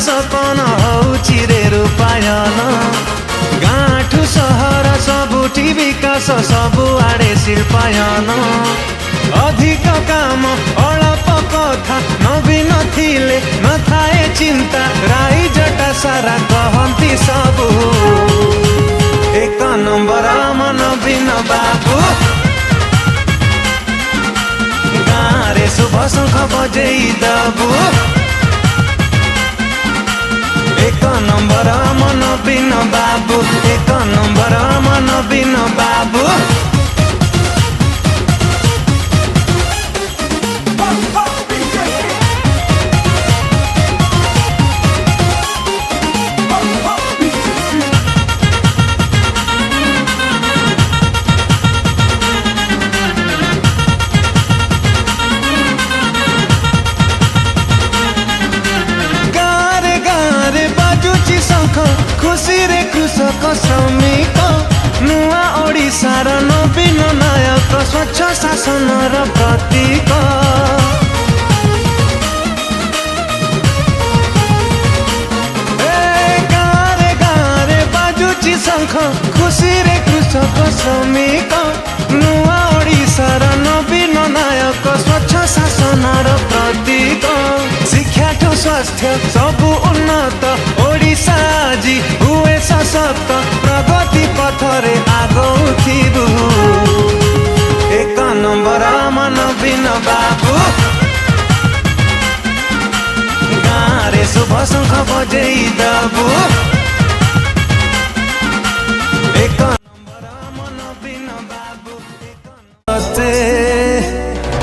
सपन हौची रे रूपायन गाँठु सहर सबुठी विकास सबुआडे शिल्पायन अधिक काम अल्प कथा नवीन थिले नथाए चिंता राई जटा सारा कहंती सबु एक नंबर मन नवीन बाबू गाँव शुभ शंख बजेई दबू एक नंबर मन नवीन बाबू एक नंबर मन नवीन बाबू खुशी रे कृषक श्रमिक नुआ ओडिशार नवीन नायक स्वच्छ शासनर प्रतीक गाँव बाजुची शंख खुशी रे कृषक श्रमिक नुआ ओडिशार नवीन नायक स्वच्छ शासनर प्रतीक शिक्षा ठू स्वास्थ्य सबु उन्नत ओडिशा आज हुए सशक्त प्रगति पथरे आगौथिबु एक नंबर मन नवीन बाबू गाँव रे शुभ शंख बजेई दबू एक नंबर मन नवीन बाबू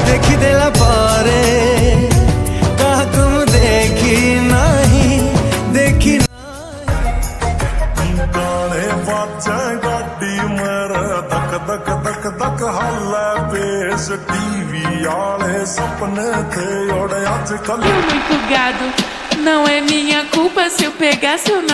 देखी देला परे काकू देखी नहीं देखी गाड़ी मेरे धक धक धक धक हल्ला पेश टीवी आले सपने थे और आजकल muito gado, não é minha culpa se eu pegar seu